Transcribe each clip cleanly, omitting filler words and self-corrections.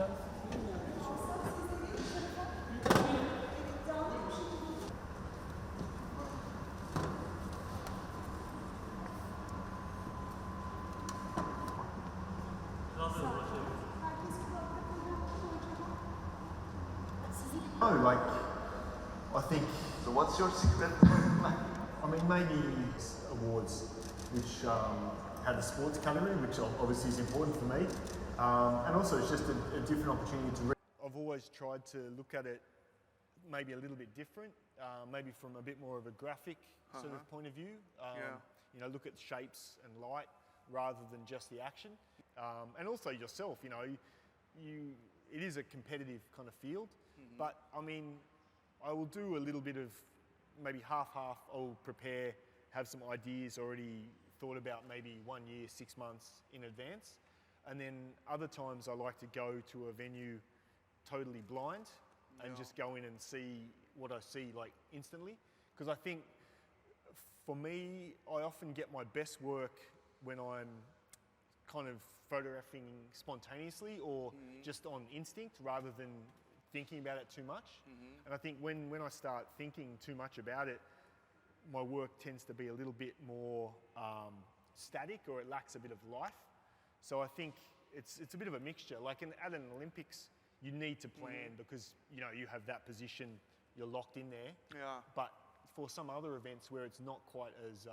Oh, like, I think. So what's your secret? I mean, maybe awards which have the sports category, which obviously is important for me, and also it's just a different opportunity to read. I've always tried to look at it maybe a little bit different, maybe from a bit more of a graphic sort of point of view. You know, look at shapes and light rather than just the action, and also yourself. You know, it is a competitive kind of field, but I mean, I will do a little bit of maybe half-half. I'll prepare, have some ideas already thought about maybe 1 year, 6 months in advance. And then other times I like to go to a venue totally blind and just go in and see what I see like instantly. Because I think for me, I often get my best work when I'm kind of photographing spontaneously or just on instinct rather than thinking about it too much. And I think when I start thinking too much about it, my work tends to be a little bit more static, or it lacks a bit of life. So I think it's a bit of a mixture. Like at an Olympics, you need to plan because you know you have that position, you're locked in there. Yeah. But for some other events where it's not quite as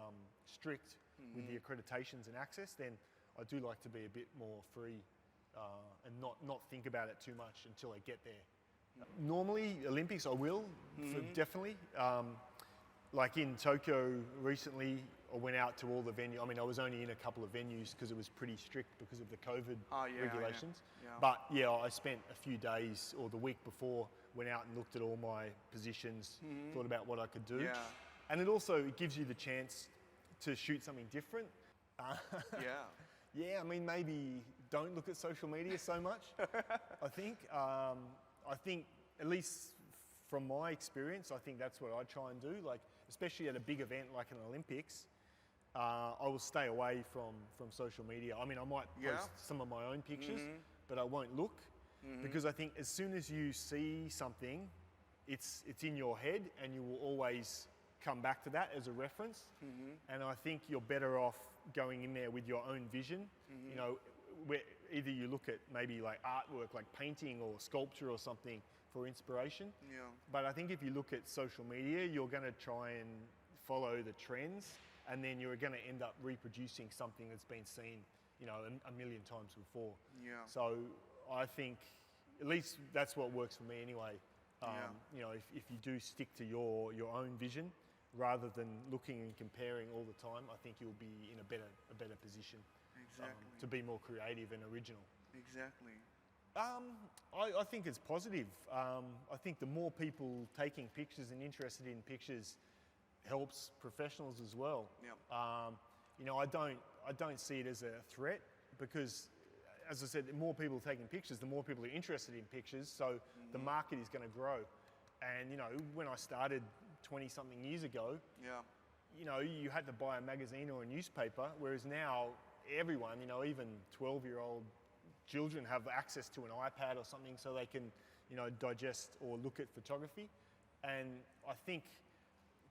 strict with the accreditations and access, then I do like to be a bit more free and not think about it too much until I get there. Normally, Olympics I will, definitely. Like in Tokyo recently, I went out to all the venues. I mean, I was only in a couple of venues because it was pretty strict because of the COVID regulations. Yeah. But yeah, I spent a few days or the week before, went out and looked at all my positions, thought about what I could do. Yeah. And it also gives you the chance to shoot something different. Yeah, I mean, maybe don't look at social media so much, I think. I think, at least from my experience, I think that's what I try and do. Like, especially at a big event like an Olympics, I will stay away from social media. I mean, I might post some of my own pictures, but I won't look because I think as soon as you see something, it's in your head and you will always come back to that as a reference. And I think you're better off going in there with your own vision. You know, where either you look at maybe like artwork, like painting or sculpture or something for inspiration. But I think if you look at social media, you're going to try and follow the trends, and then you're going to end up reproducing something that's been seen, you know, a million times before. So I think at least that's what works for me anyway. You know, if you do stick to your own vision rather than looking and comparing all the time, I think you'll be in a better position. To be more creative and original. Exactly. I think it's positive. I think the more people taking pictures and interested in pictures helps professionals as well. You know, I don't see it as a threat because, as I said, the more people taking pictures, the more people are interested in pictures, so the market is going to grow. And you know, when I started 20-something years ago, you know, you had to buy a magazine or a newspaper, whereas now everyone, you know, even 12-year-old children have access to an iPad or something so they can, you know, digest or look at photography. And I think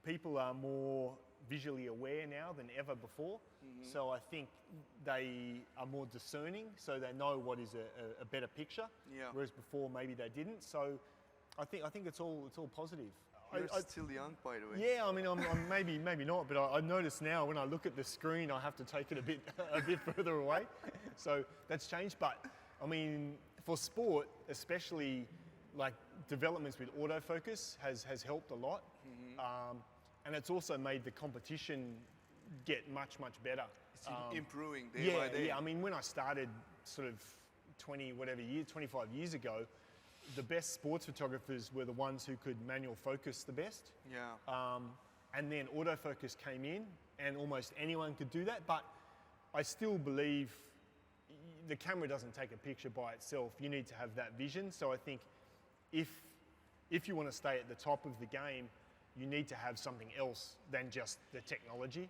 people are more visually aware now than ever before. So I think they are more discerning, so they know what is a better picture, whereas before maybe they didn't. So I think it's all positive. You're still young, by the way. Yeah, I mean, I'm maybe not, but I notice now when I look at the screen, I have to take it a bit further away. So that's changed. But I mean, for sport, especially, like developments with autofocus has helped a lot, and it's also made the competition get much better. It's improving day by day. Yeah. I mean, when I started, sort of 25 years ago, the best sports photographers were the ones who could manual focus the best. And then autofocus came in and almost anyone could do that. But I still believe the camera doesn't take a picture by itself. You need to have that vision. So I think if you want to stay at the top of the game, you need to have something else than just the technology.